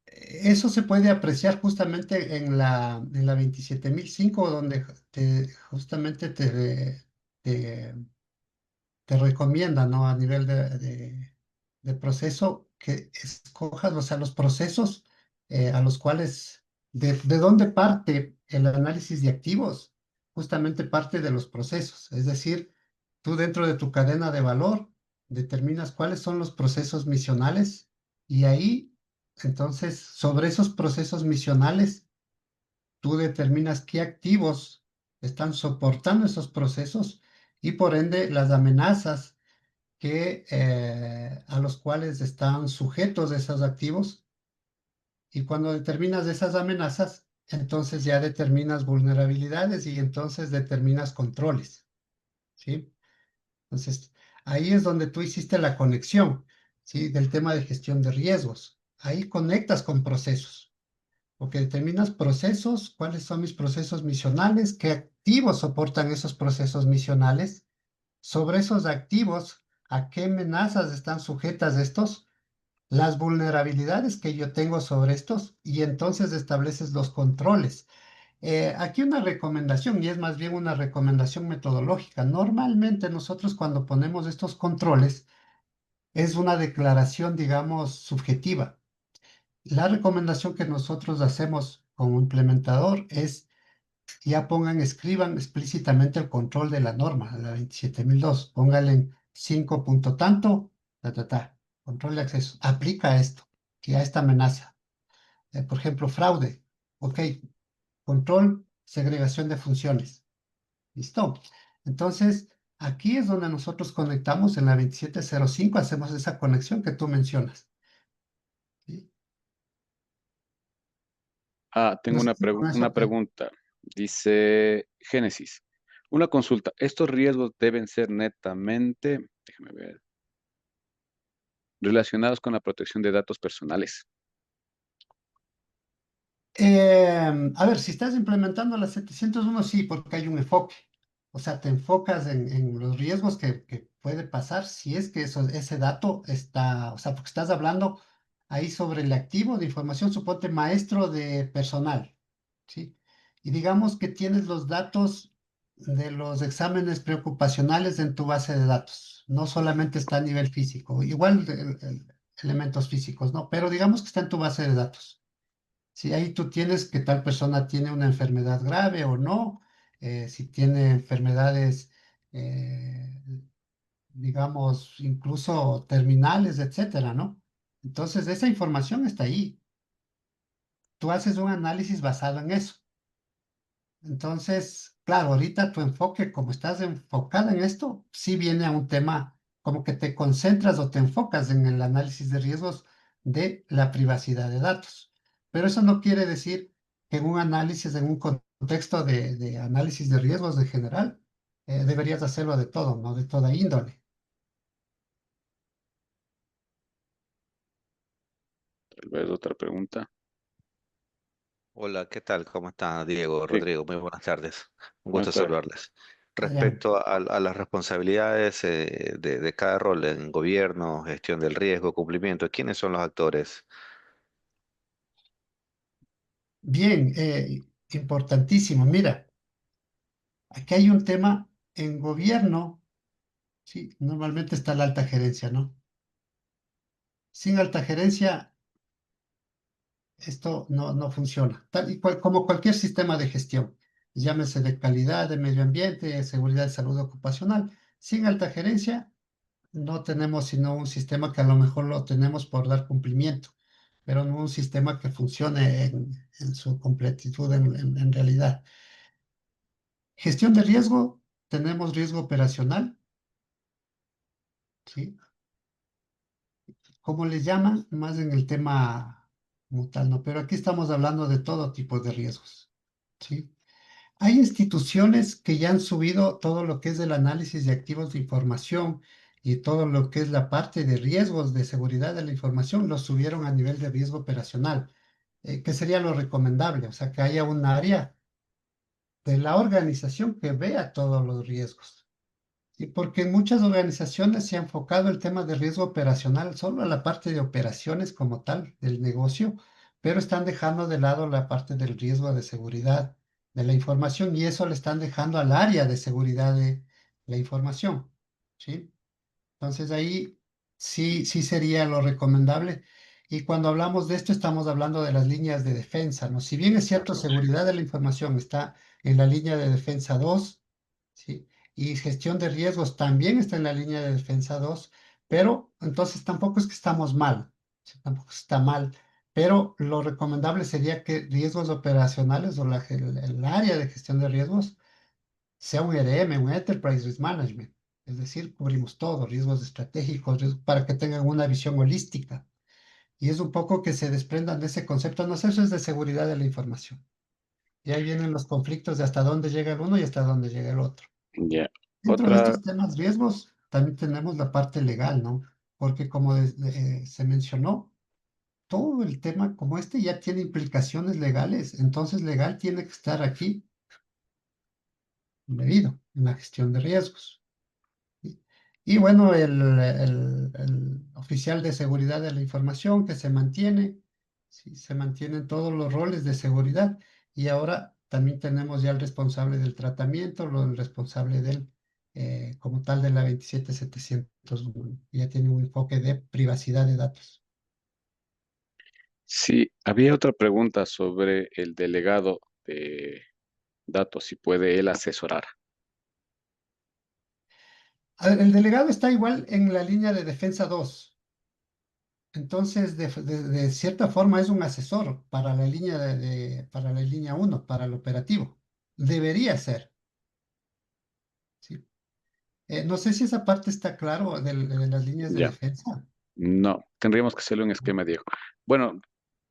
eso se puede apreciar justamente en la 27005, donde justamente te, te recomienda, ¿no? A nivel de proceso, que escojas, o sea, los procesos a los cuales, de dónde parte el análisis de activos, justamente parte de los procesos. Es decir, tú dentro de tu cadena de valor determinas cuáles son los procesos misionales y ahí, entonces, sobre esos procesos misionales, tú determinas qué activos están soportando esos procesos y por ende las amenazas a los cuales están sujetos esos activos. Y cuando determinas esas amenazas, entonces ya determinas vulnerabilidades y entonces determinas controles, ¿sí? Entonces, ahí es donde tú hiciste la conexión, ¿sí? Del tema de gestión de riesgos. Ahí conectas con procesos, porque determinas procesos, cuáles son mis procesos misionales, qué activos soportan esos procesos misionales, sobre esos activos, a qué amenazas están sujetas estos, las vulnerabilidades que yo tengo sobre estos, y entonces estableces los controles. Aquí una recomendación, y es más bien una recomendación metodológica. Normalmente nosotros cuando ponemos estos controles es una declaración, digamos, subjetiva. La recomendación que nosotros hacemos como implementador es ya pongan, escriban explícitamente el control de la norma, la 27002. Pónganle en 5 punto tanto, control de acceso. Aplica esto, que a esta amenaza. Por ejemplo, fraude. Ok, control, segregación de funciones. ¿Listo? Entonces, aquí es donde nosotros conectamos en la 2705, hacemos esa conexión que tú mencionas. ¿Sí? Tengo No sé si con una eso te... pregunta. Dice Génesis. Una consulta. ¿Estos riesgos deben ser netamente, déjame ver, relacionados con la protección de datos personales? A ver, si estás implementando la 701, sí, porque hay un enfoque. O sea, te enfocas en los riesgos que puede pasar si es que ese dato está, o sea, porque estás hablando ahí sobre el activo de información, suponte maestro de personal, ¿sí? Y digamos que tienes los datos de los exámenes preocupacionales en tu base de datos. No solamente está a nivel físico, igual elementos físicos, ¿no? Pero digamos que está en tu base de datos. Si ahí tú tienes que tal persona tiene una enfermedad grave o no, si tiene enfermedades, eh, digamos, incluso terminales, etcétera, ¿no? Entonces, esa información está ahí. Tú haces un análisis basado en eso. Entonces, claro, ahorita tu enfoque, como estás enfocada en esto, sí viene a un tema como que te concentras o te enfocas en el análisis de riesgos de la privacidad de datos. Pero eso no quiere decir que en un análisis, en un contexto de análisis de riesgos en general, deberías hacerlo de todo, ¿no? De toda índole. Tal vez otra pregunta. Hola, ¿qué tal? ¿Cómo está Diego, Sí, Rodrigo? Muy buenas tardes. Un buenas gusto tardes. saludarles. Adrián. Respecto a las responsabilidades de cada rol en gobierno, gestión del riesgo, cumplimiento, ¿quiénes son los actores? Bien, importantísimo. Mira, aquí hay un tema en gobierno, sí, normalmente está la alta gerencia, ¿no? Sin alta gerencia, esto no funciona. Tal y como cualquier sistema de gestión, llámese de calidad, de medio ambiente, de seguridad de salud ocupacional. Sin alta gerencia, no tenemos sino un sistema que a lo mejor lo tenemos por dar cumplimiento, pero no un sistema que funcione en su completitud en realidad. Gestión de riesgo, tenemos riesgo operacional, ¿sí? ¿Cómo le llaman? Más en el tema mutal, ¿no? Pero aquí estamos hablando de todo tipo de riesgos, ¿sí? Hay instituciones que ya han subido todo lo que es el análisis de activos de información y todo lo que es la parte de riesgos de seguridad de la información, lo subieron a nivel de riesgo operacional, que sería lo recomendable, o sea, que haya un área de la organización que vea todos los riesgos. Y porque en muchas organizaciones se ha enfocado el tema de riesgo operacional solo a la parte de operaciones como tal del negocio, pero están dejando de lado la parte del riesgo de seguridad de la información y eso le están dejando al área de seguridad de la información, ¿sí? Entonces ahí sí sería lo recomendable. Y cuando hablamos de esto, estamos hablando de las líneas de defensa, ¿no? Si bien es cierto, seguridad de la información está en la línea de defensa 2, ¿sí? Y gestión de riesgos también está en la línea de defensa 2, pero entonces tampoco es que estamos mal, ¿sí? Tampoco está mal, pero lo recomendable sería que riesgos operacionales o el área de gestión de riesgos sea un ERM, un Enterprise Risk Management. Es decir, cubrimos todo, riesgos estratégicos, para que tengan una visión holística. Y es un poco que se desprendan de ese concepto. No sé, eso es de seguridad de la información. Y ahí vienen los conflictos de hasta dónde llega el uno y hasta dónde llega el otro. Ya. Dentro de Otra, estos temas riesgos, también tenemos la parte legal, ¿no? Porque como se mencionó, todo el tema como este ya tiene implicaciones legales. Entonces, legal tiene que estar aquí medido en la gestión de riesgos. ¿Sí? Y bueno, el oficial de seguridad de la información que se mantiene, ¿sí? Se mantienen todos los roles de seguridad y ahora también tenemos ya el responsable del tratamiento, el responsable como tal de la 27701, ya tiene un enfoque de privacidad de datos. sí, había otra pregunta sobre el delegado de datos, si puede él asesorar. A ver, el delegado está igual en la línea de defensa 2. Entonces, de cierta forma es un asesor para la línea para la línea 1, para el operativo. Debería ser, ¿sí? No sé si esa parte está claro de las líneas de Ya, defensa. no, tendríamos que hacerlo en esquema, Diego. Bueno,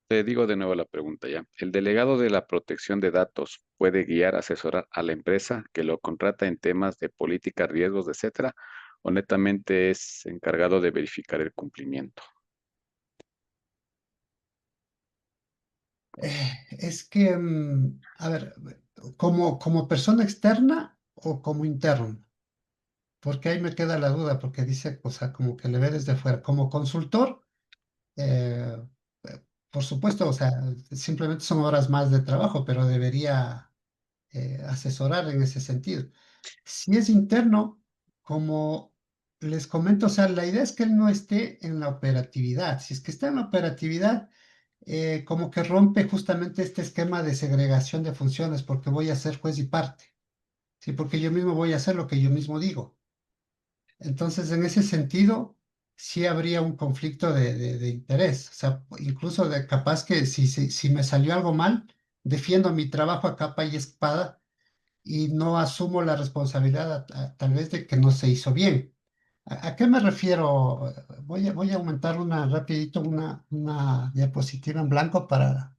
te digo de nuevo la pregunta ya. ¿El delegado de la protección de datos puede guiar, asesorar a la empresa que lo contrata en temas de política, riesgos, etcétera? ¿O netamente es encargado de verificar el cumplimiento? Es que, a ver, como persona externa o como interno, porque ahí me queda la duda, porque dice, o sea, como que le ve desde fuera. Como consultor, eh, por supuesto, o sea, simplemente son horas más de trabajo, pero debería asesorar en ese sentido. Si es interno, como les comento, o sea, la idea es que él no esté en la operatividad. Si es que está en la operatividad, como que rompe justamente este esquema de segregación de funciones, porque voy a ser juez y parte, ¿sí? Porque yo mismo voy a hacer lo que yo mismo digo. Entonces, en ese sentido, sí habría un conflicto de interés. O sea, incluso de capaz que si me salió algo mal, defiendo mi trabajo a capa y espada y no asumo la responsabilidad tal vez de que no se hizo bien. ¿A qué me refiero? Voy a aumentar rapidito una diapositiva en blanco para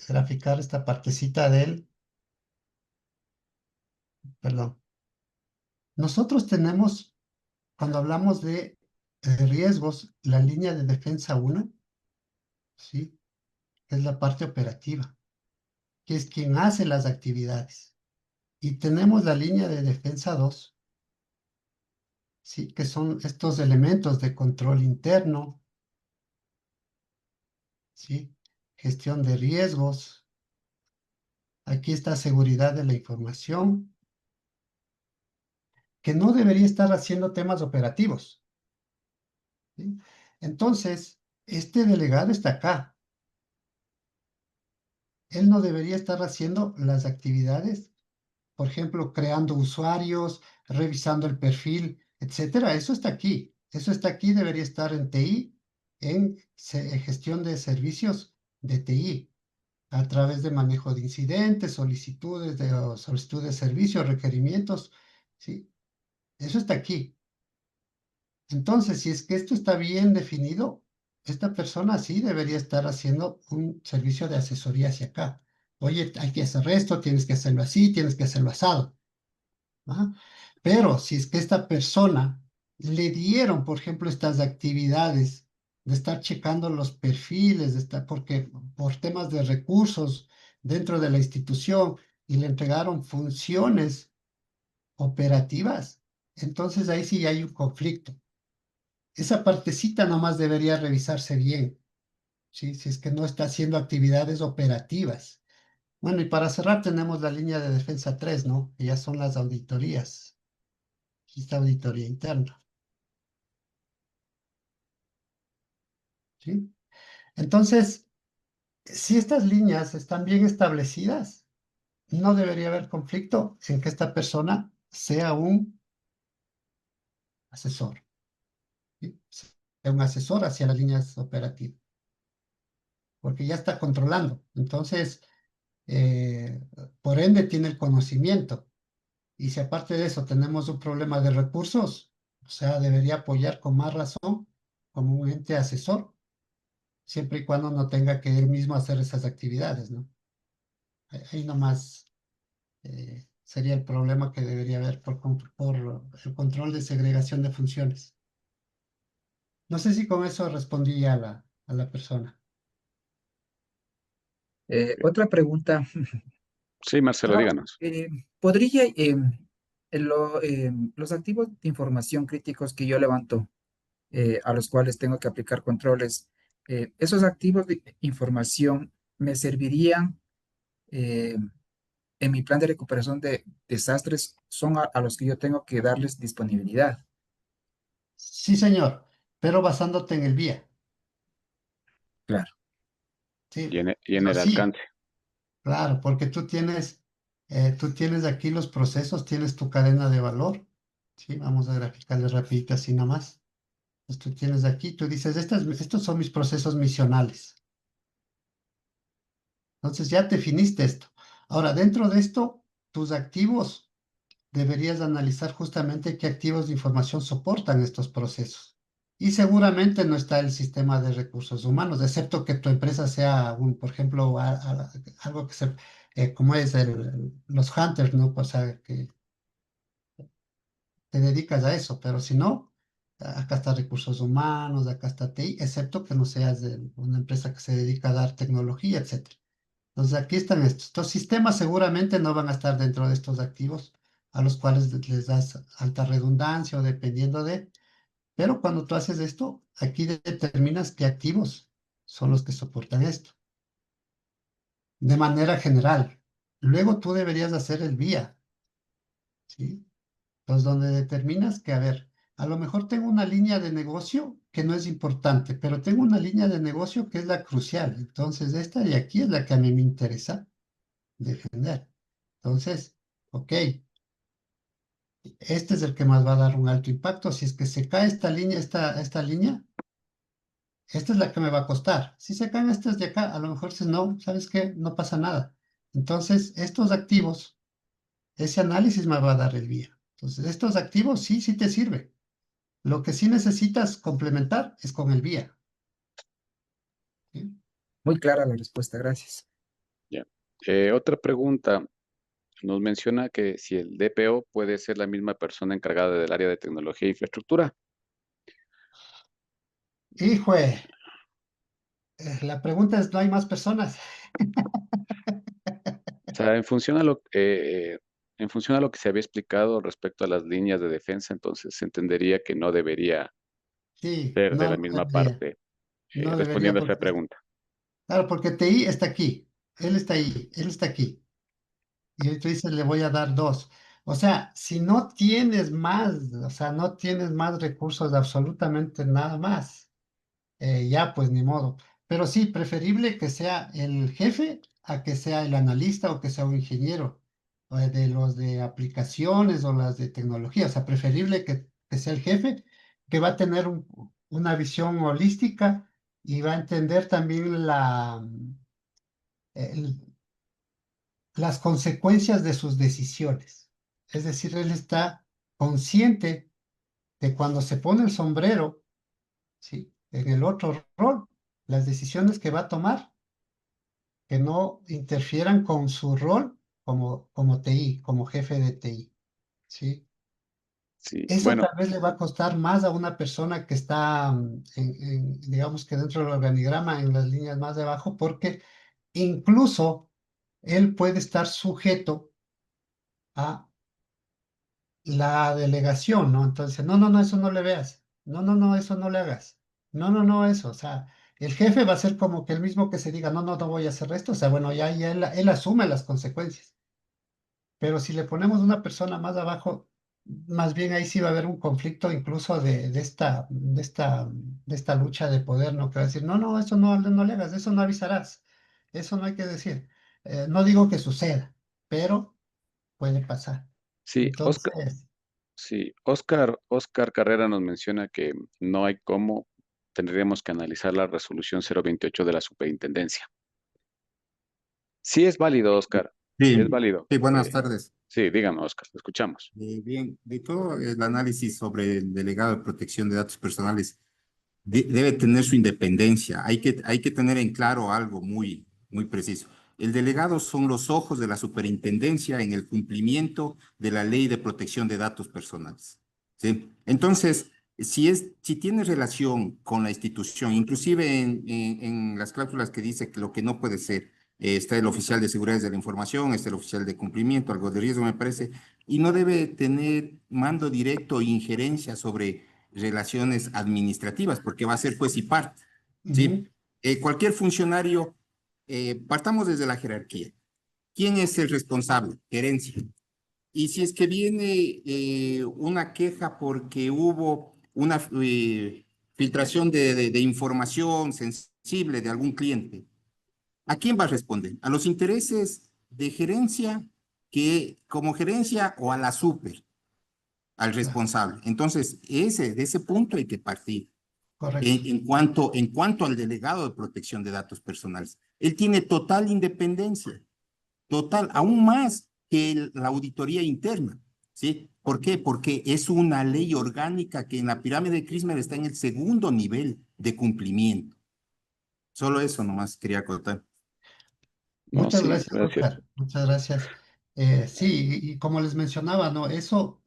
graficar esta partecita de él. Perdón. Nosotros tenemos, cuando hablamos de riesgos, la línea de defensa 1, ¿sí? Es la parte operativa, que es quien hace las actividades. Y tenemos la línea de defensa 2, ¿sí? Que son estos elementos de control interno, ¿sí? Gestión de riesgos. Aquí está seguridad de la información, que no debería estar haciendo temas operativos, ¿sí? Entonces, este delegado está acá. Él no debería estar haciendo las actividades, por ejemplo, creando usuarios, revisando el perfil, etcétera. Eso está aquí. Eso está aquí, debería estar en TI, en gestión de servicios de TI, a través de manejo de incidentes, solicitudes de servicios, requerimientos, ¿sí? Eso está aquí. Entonces, si es que esto está bien definido, esta persona sí debería estar haciendo un servicio de asesoría hacia acá. Oye, hay que hacer esto, tienes que hacerlo así, tienes que hacerlo asado. ¿Va? Pero si es que esta persona le dieron, por ejemplo, estas actividades de estar checando los perfiles, porque por temas de recursos dentro de la institución y le entregaron funciones operativas, entonces ahí sí hay un conflicto. Esa partecita nomás debería revisarse bien, ¿sí? Si es que no está haciendo actividades operativas. Bueno, y para cerrar tenemos la línea de defensa 3, ¿no? Que ya son las auditorías. Aquí está auditoría interna, ¿sí? Entonces, si estas líneas están bien establecidas, no debería haber conflicto en que esta persona sea un asesor, ¿sí? Sea un asesor hacia las líneas operativas, porque ya está controlando. Entonces, eh, por ende, tiene el conocimiento. Y si aparte de eso tenemos un problema de recursos, o sea, debería apoyar con más razón como un ente asesor, siempre y cuando no tenga que él mismo hacer esas actividades, ¿no? Ahí nomás sería el problema que debería haber por el control de segregación de funciones. No sé si con eso respondí a la persona. Otra pregunta. Sí, Marcelo, Ahora, díganos. ¿podría los activos de información críticos que yo levanto, a los cuales tengo que aplicar controles, esos activos de información me servirían eh, en mi plan de recuperación de desastres? Son a los que yo tengo que darles disponibilidad. Sí, señor, pero basándote en el vía. Claro. Sí, Y en pero el sí, alcance. claro, porque tú tienes aquí los procesos, tienes tu cadena de valor. Sí, vamos a graficarle rapidito así nomás. Pues tú tienes aquí, tú dices, estos son mis procesos misionales. Entonces ya definiste esto. Ahora, dentro de esto, tus activos, deberías analizar justamente qué activos de información soportan estos procesos. Y seguramente no está el sistema de recursos humanos, excepto que tu empresa sea, por ejemplo, algo como es los hunters, ¿no? O sea, que te dedicas a eso, pero si no, acá está recursos humanos, acá está TI, excepto que no seas de una empresa que se dedica a dar tecnología, etcétera. Entonces aquí están estos. Estos sistemas seguramente no van a estar dentro de estos activos a los cuales les das alta redundancia o dependiendo de, pero cuando tú haces esto, aquí determinas qué activos son los que soportan esto, de manera general. Luego tú deberías hacer el vía, ¿sí? Entonces, donde determinas que, a ver, a lo mejor tengo una línea de negocio que no es importante, pero tengo una línea de negocio que es la crucial. Entonces, esta de aquí es la que a mí me interesa defender. Entonces, ok, este es el que más va a dar un alto impacto. Si es que se cae esta línea, esta línea, esta es la que me va a costar. Si se caen estas de acá, a lo mejor dices, no, ¿sabes qué? No pasa nada. Entonces, estos activos, ese análisis me va a dar el vía. Entonces, estos activos sí, sí te sirve. Lo que sí necesitas complementar es con el vía. ¿Sí? Muy clara la respuesta, gracias. Ya. Otra pregunta. Nos menciona que si el DPO puede ser la misma persona encargada del área de tecnología e infraestructura. Hijo, la pregunta es, ¿no hay más personas? O sea, en función a lo que se había explicado respecto a las líneas de defensa, entonces se entendería que no debería Sí, ser de no, la no misma debería. parte, No debería respondiendo a esta porque, pregunta. claro, porque TI está aquí. Él está ahí, él está aquí. Y tú dices, le voy a dar dos. O sea, si no tienes más, o sea, no tienes más recursos de absolutamente nada más, ya pues ni modo. Pero sí, preferible que sea el jefe a que sea el analista o que sea un ingeniero, o de los de aplicaciones o las de tecnología. O sea, preferible que sea el jefe, que va a tener una visión holística y va a entender también el- las consecuencias de sus decisiones. Es decir, él está consciente de cuando se pone el sombrero, ¿sí? En el otro rol, las decisiones que va a tomar, que no interfieran con su rol como TI, como jefe de TI, ¿sí? Sí, Eso bueno, tal vez le va a costar más a una persona que está, digamos que dentro del organigrama, en las líneas más de abajo, porque incluso él puede estar sujeto a la delegación, ¿no? Entonces, no, no, no, eso no le veas. No, no, no, eso no le hagas. No, no, no, eso. O sea, el jefe va a ser como que el mismo que se diga, no, no, no voy a hacer esto. O sea, bueno, ya él asume las consecuencias. Pero si le ponemos una persona más abajo, más bien ahí sí va a haber un conflicto incluso de esta lucha de poder, ¿no? Que va a decir, no, no, eso no, no le hagas, eso no avisarás. Eso no hay que decir. No digo que suceda, pero puede pasar. sí, Entonces, Oscar Carrera nos menciona que no hay cómo, tendríamos que analizar la resolución 028 de la superintendencia. Sí es válido, Oscar, es Sí, válido. sí, buenas tardes. Sí, dígame, Oscar, lo escuchamos. Bien, de todo el análisis sobre el delegado de protección de datos personales debe tener su independencia. Hay que tener en claro algo muy preciso. El delegado son los ojos de la superintendencia en el cumplimiento de la ley de protección de datos personales. ¿Sí? Entonces, si tiene relación con la institución, inclusive en las cláusulas que dice que lo que no puede ser, está el oficial de seguridad de la información, está el oficial de cumplimiento, algo de riesgo me parece, y no debe tener mando directo e injerencia sobre relaciones administrativas, porque va a ser juez y parte, ujú, ¿sí? Cualquier funcionario, partamos desde la jerarquía. ¿Quién es el responsable? Gerencia. Y si es que viene una queja porque hubo una filtración de información sensible de algún cliente, ¿a quién va a responder? ¿A los intereses de gerencia que como gerencia o a la super, al claro, responsable? Entonces, de ese punto hay que partir. correcto, En cuanto al delegado de protección de datos personales, él tiene total independencia, total, aún más que la auditoría interna, ¿sí? ¿Por qué? Porque es una ley orgánica que en la pirámide de Krismer está en el segundo nivel de cumplimiento. Solo eso nomás quería contar. No, muchas sí, gracias, gracias. Oscar. Muchas gracias. Sí, y como les mencionaba, ¿no? Eso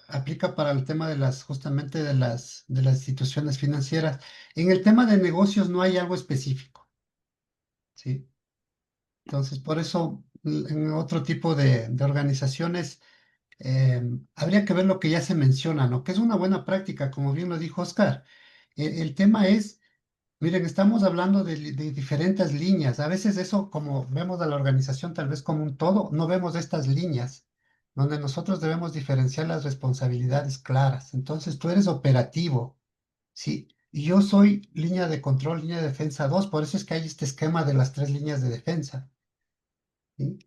aplica para el tema justamente de las instituciones financieras. En el tema de negocios no hay algo específico, ¿sí? Entonces, por eso, en otro tipo de organizaciones, habría que ver lo que ya se menciona, ¿no? Que es una buena práctica, como bien lo dijo Oscar. El tema es. Miren, estamos hablando de diferentes líneas. A veces eso, como vemos a la organización tal vez como un todo, no vemos estas líneas donde nosotros debemos diferenciar las responsabilidades claras. Entonces, tú eres operativo, ¿sí? Y yo soy línea de control, línea de defensa 2, por eso es que hay este esquema de las 3 líneas de defensa. ¿Sí?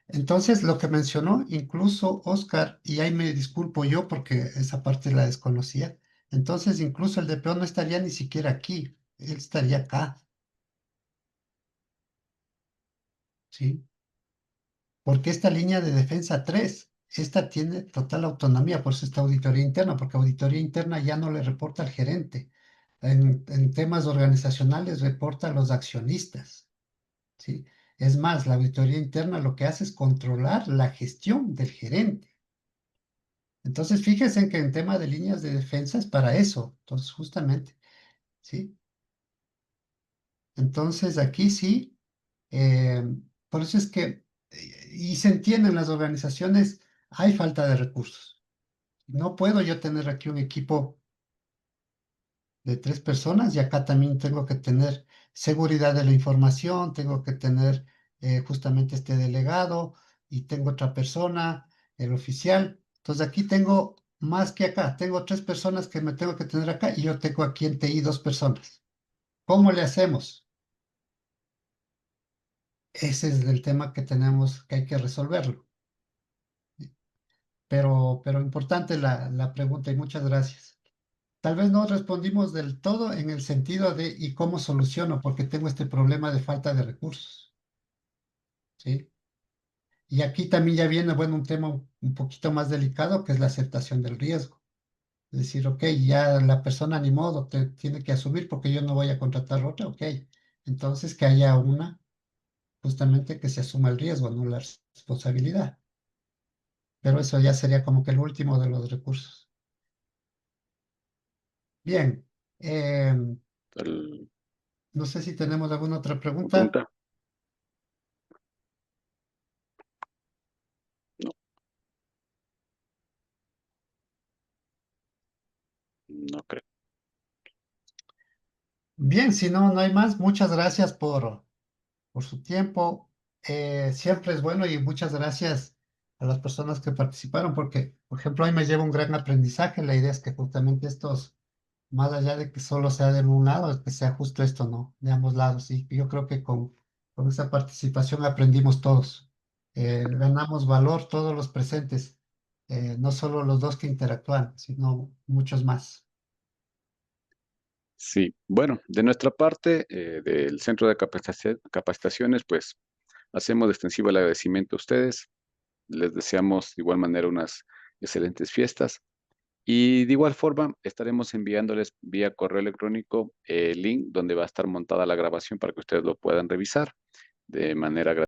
Entonces, lo que mencionó incluso Oscar, y ahí me disculpo yo porque esa parte la desconocía, entonces incluso el DPO no estaría ni siquiera aquí, él estaría acá, ¿sí? Porque esta línea de defensa 3, esta tiene total autonomía, por eso está auditoría interna, porque auditoría interna ya no le reporta al gerente. En temas organizacionales reporta a los accionistas, ¿sí? Es más, la auditoría interna lo que hace es controlar la gestión del gerente. Entonces, fíjense que en tema de líneas de defensa es para eso. Entonces, justamente, ¿sí? Entonces, aquí sí, eh, por eso es que, y se entiende en las organizaciones, hay falta de recursos. No puedo yo tener aquí un equipo de 3 personas y acá también tengo que tener seguridad de la información, tengo que tener justamente este delegado y tengo otra persona, el oficial. Entonces aquí tengo más que acá, tengo 3 personas que me tengo que tener acá y yo tengo aquí en TI 2 personas. ¿Cómo le hacemos? Ese es el tema que tenemos, que hay que resolverlo. Pero importante la pregunta y muchas gracias. Tal vez no respondimos del todo en el sentido de ¿y cómo soluciono? Porque tengo este problema de falta de recursos, ¿sí? Y aquí también ya viene, bueno, un tema un poquito más delicado que es la aceptación del riesgo. Es decir, ok, ya la persona ni modo te tiene que asumir porque yo no voy a contratar otra, ok. Entonces que haya una, justamente que se asuma el riesgo, no la responsabilidad. Pero eso ya sería como que el último de los recursos. Bien, ¿Tal no sé si tenemos alguna otra pregunta. pregunta? No, no creo. Bien, si no, no hay más. Muchas gracias por su tiempo. Siempre es bueno y muchas gracias a las personas que participaron porque, por ejemplo, hoy me llevo un gran aprendizaje. La idea es que justamente estos, más allá de que solo sea de un lado, es que sea justo esto, ¿no? De ambos lados. Y yo creo que con esa participación aprendimos todos. Ganamos valor todos los presentes, no solo los dos que interactúan, sino muchos más. Sí, bueno, de nuestra parte, del Centro de Capacitaciones, pues hacemos extensivo el agradecimiento a ustedes. Les deseamos de igual manera unas excelentes fiestas. Y de igual forma, estaremos enviándoles vía correo electrónico el link donde va a estar montada la grabación para que ustedes lo puedan revisar de manera gratuita.